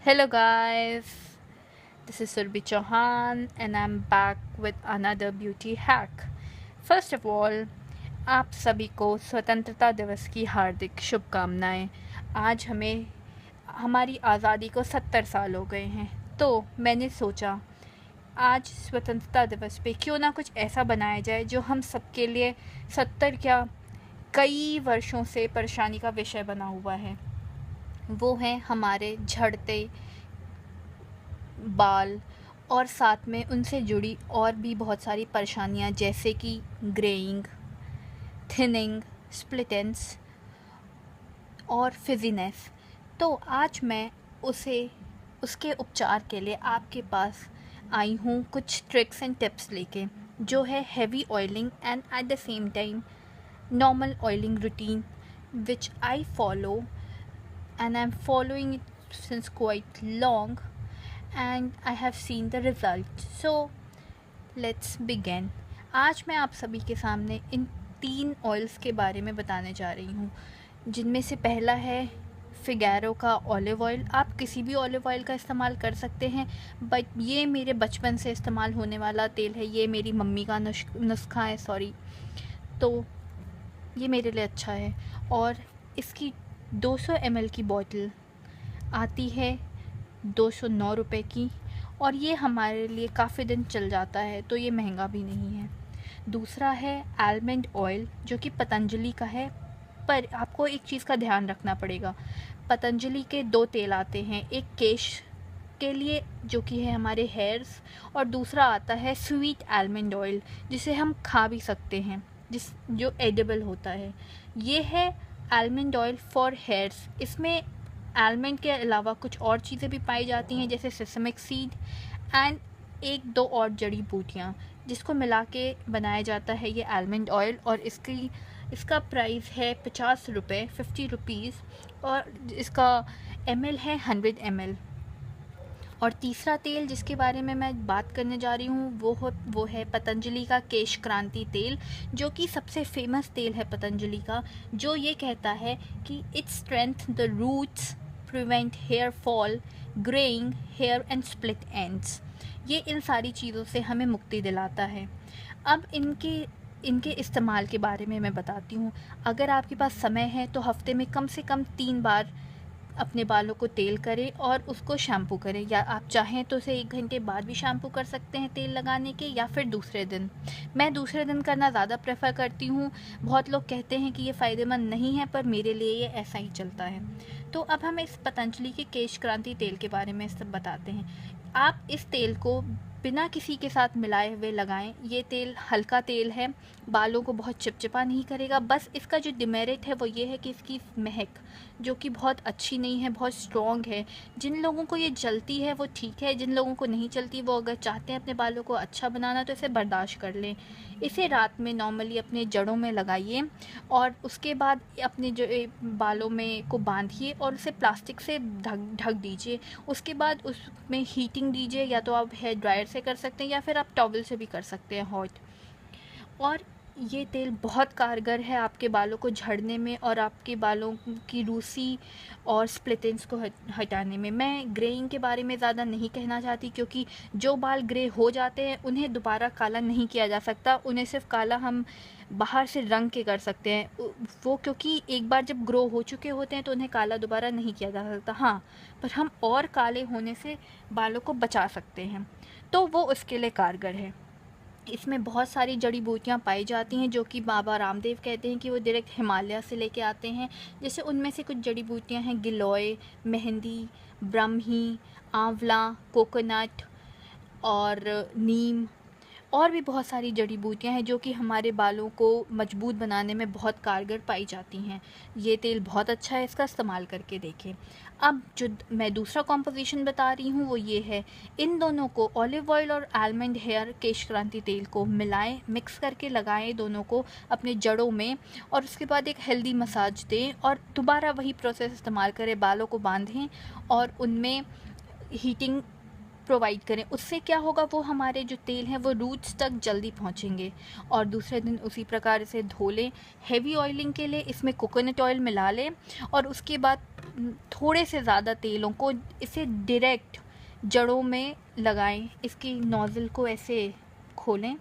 Hello, guys. This is Surbhi Chauhan, and I'm back with another beauty hack. First of all, आप सभी को स्वतंत्रता दिवस की हार्दिक शुभकामनाएं। आज हमें हमारी आज़ादी को 70 साल हो गए हैं, तो मैंने सोचा आज स्वतंत्रता दिवस पे क्यों ना कुछ ऐसा बनाया जाए जो हम सबके लिए 70 क्या कई वर्षों से परेशानी का विषय बना हुआ है। वो है हमारे झड़ते बाल और साथ में उनसे जुड़ी और भी बहुत सारी परेशानियां, जैसे कि ग्रेइंग, थिनिंग, स्प्लिट एंड्स और फिजीनेस। तो आज मैं उसके उपचार के लिए आपके पास आई हूँ कुछ ट्रिक्स एंड टिप्स लेके, जो है heavy oiling and at the same time normal oiling routine which I follow, and I'm following it since quite long, and I have seen the result. So let's begin. आज मैं आप सभी के सामने इन 3 oils के बारे में बताने जा रही हूँ, जिनमें से पहला है फिगैरो का ऑलिव ऑयल। आप किसी भी ऑलिव ऑयल का इस्तेमाल कर सकते हैं, बट ये मेरे बचपन से इस्तेमाल होने वाला तेल है। ये मेरी मम्मी का नुस्खा है, सॉरी, तो ये मेरे लिए अच्छा है। और इसकी 200 ml की बॉटल आती है 209 रुपये की, और ये हमारे लिए काफ़ी दिन चल जाता है, तो ये महंगा भी नहीं है। दूसरा है आलमंड ऑयल, जो कि पतंजलि का है, पर आपको एक चीज़ का ध्यान रखना पड़ेगा। पतंजलि के 2 तेल आते हैं, एक केश के लिए जो कि है हमारे हेयर्स, और दूसरा आता है स्वीट आलमंड ऑयल, जिसे हम खा भी सकते हैं, जो एडिबल होता है। ये है आलमंड ऑयल फॉर हेयर्स। इसमें आलमंड के अलावा कुछ और चीज़ें भी पाई जाती हैं, जैसे सेसमिक सीड एंड 1-2 और जड़ी बूटियाँ, जिसको मिला के बनाया जाता है ये आलमंड ऑयल। और इसका प्राइस है 50 रुपये, 50 रुपीज़, और इसका ml है 100 ml। और तीसरा तेल जिसके बारे में मैं बात करने जा रही हूँ वो है पतंजलि का केश क्रांति तेल, जो कि सबसे फेमस तेल है पतंजलि का, जो ये कहता है कि it strength the roots, prevent hair fall, greying hair and split ends. ये इन सारी चीज़ों से हमें मुक्ति दिलाता है। अब इनके इस्तेमाल के बारे में मैं बताती हूँ। अगर आपके पास समय है तो हफ्ते में कम से कम 3 बार अपने बालों को तेल करें और उसको शैम्पू करें, या आप चाहें तो उसे 1 घंटे बाद भी शैम्पू कर सकते हैं तेल लगाने के, या फिर दूसरे दिन। मैं दूसरे दिन करना ज़्यादा प्रेफर करती हूँ। बहुत लोग कहते हैं कि ये फ़ायदेमंद नहीं है, पर मेरे लिए ये ऐसा ही चलता है। तो अब हम इस पतंजलि के केश क्रांति तेल के बारे में सब बताते हैं। आप इस तेल को बिना किसी के साथ मिलाए हुए लगाएं। ये तेल हल्का तेल है, बालों को बहुत चिपचिपा नहीं करेगा। बस इसका जो डिमेरिट है वो ये है कि इसकी महक, जो कि बहुत अच्छी नहीं है, बहुत स्ट्रॉन्ग है। जिन लोगों को ये जलती है वो ठीक है, जिन लोगों को नहीं चलती वो अगर चाहते हैं अपने बालों को अच्छा बनाना तो इसे बर्दाश्त कर लें। इसे रात में नॉर्मली अपने जड़ों में लगाइए, और उसके बाद अपने जो बालों में को बांधिए और उसे प्लास्टिक से ढक दीजिए। उसके बाद उसमें हीटिंग दीजिए, या तो आप हेयर ड्रायर से कर सकते हैं, या फिर आप टॉवल से भी कर सकते हैं हॉट। और ये तेल बहुत कारगर है आपके बालों को झड़ने में और आपके बालों की रूसी और स्प्लिट एंड्स को हटाने में। मैं ग्रेइंग के बारे में ज़्यादा नहीं कहना चाहती, क्योंकि जो बाल ग्रे हो जाते हैं उन्हें दोबारा काला नहीं किया जा सकता। उन्हें सिर्फ काला हम बाहर से रंग के कर सकते हैं वो, क्योंकि एक बार जब ग्रो हो चुके होते हैं तो उन्हें काला दोबारा नहीं किया जा सकता। हाँ, पर हम और काले होने से बालों को बचा सकते हैं, तो वो उसके लिए कारगर है। इसमें बहुत सारी जड़ी बूटियाँ पाई जाती हैं, जो कि बाबा रामदेव कहते हैं कि वो डायरेक्ट हिमालय से लेके आते हैं। जैसे उनमें से कुछ जड़ी बूटियाँ हैं गिलोय, मेहंदी, ब्रह्मी, आंवला, कोकोनट और नीम, और भी बहुत सारी जड़ी बूटियाँ हैं जो कि हमारे बालों को मजबूत बनाने में बहुत कारगर पाई जाती हैं। ये तेल बहुत अच्छा है, इसका इस्तेमाल करके देखें। अब जो मैं दूसरा कॉम्पोजिशन बता रही हूँ वो ये है। इन दोनों को, ऑलिव ऑयल और आलमंड हेयर केश क्रांति तेल को मिलाएं, मिक्स करके लगाएं दोनों को अपने जड़ों में, और उसके बाद एक हेल्दी मसाज दें, और दोबारा वही प्रोसेस इस्तेमाल करें। बालों को बांधें और उनमें हीटिंग प्रोवाइड करें। उससे क्या होगा, वो हमारे जो तेल हैं वो रूट्स तक जल्दी पहुंचेंगे। और दूसरे दिन उसी प्रकार से धो लें। हेवी ऑयलिंग के लिए इसमें कोकोनट ऑयल मिला लें और उसके बाद थोड़े से ज़्यादा तेलों को इसे डायरेक्ट जड़ों में लगाएं। इसकी नोज़ल को ऐसे खोलें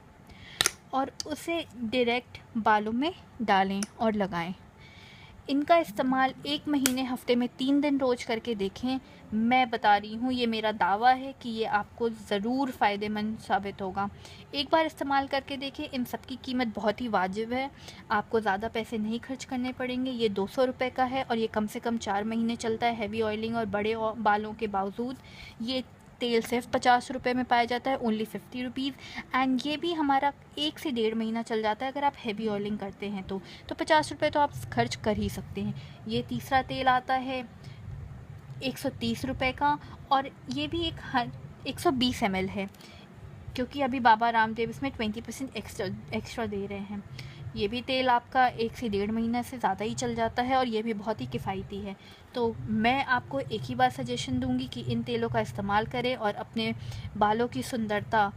और उसे डायरेक्ट बालों में डालें और लगाएं। इनका इस्तेमाल 1 महीने हफ्ते में 3 दिन रोज़ करके देखें। मैं बता रही हूँ, ये मेरा दावा है कि ये आपको ज़रूर फ़ायदेमंद साबित होगा। एक बार इस्तेमाल करके देखें। इन सब की कीमत बहुत ही वाजिब है, आपको ज़्यादा पैसे नहीं खर्च करने पड़ेंगे। ये 200 रुपये का है और ये कम से कम 4 महीने चलता है। हैवी ऑयलिंग और बड़े बालों के बावजूद ये तेल सिर्फ 50 रुपये में पाया जाता है, ओनली 50 रुपीज़। एंड ये भी हमारा 1 से 1.5 महीना चल जाता है अगर आप हैवी ऑयलिंग करते हैं तो 50 रुपये तो आप खर्च कर ही सकते हैं। ये तीसरा तेल आता है 130 रुपये का और ये भी 120 ml है, क्योंकि अभी बाबा रामदेव इसमें 20% एक्स्ट्रा दे रहे हैं। ये भी तेल आपका 1 से 1.5 महीना से ज़्यादा ही चल जाता है और ये भी बहुत ही किफ़ायती है। तो मैं आपको एक ही बार सजेशन दूंगी कि इन तेलों का इस्तेमाल करें और अपने बालों की सुंदरता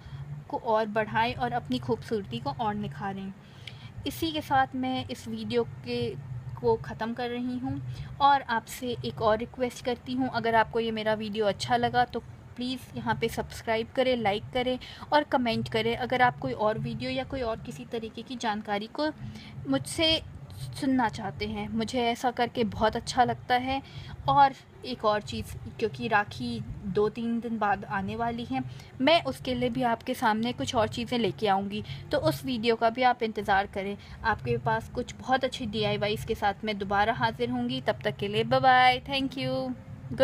को और बढ़ाएं और अपनी खूबसूरती को और निखारें। इसी के साथ मैं इस वीडियो को ख़त्म कर रही हूँ और आपसे एक और रिक्वेस्ट करती हूँ, अगर आपको ये मेरा वीडियो अच्छा लगा तो प्लीज़ यहाँ पे सब्सक्राइब करें, लाइक करें और कमेंट करें। अगर आप कोई और वीडियो या कोई और किसी तरीके की जानकारी को मुझसे सुनना चाहते हैं, मुझे ऐसा करके बहुत अच्छा लगता है। और एक और चीज़, क्योंकि राखी 2-3 दिन बाद आने वाली है, मैं उसके लिए भी आपके सामने कुछ और चीज़ें लेके आऊँगी, तो उस वीडियो का भी आप इंतज़ार करें। आपके पास कुछ बहुत अच्छी DIYs के साथ मैं दोबारा हाज़िर होंगी। तब तक के लिए बाय बाय, थैंक यू।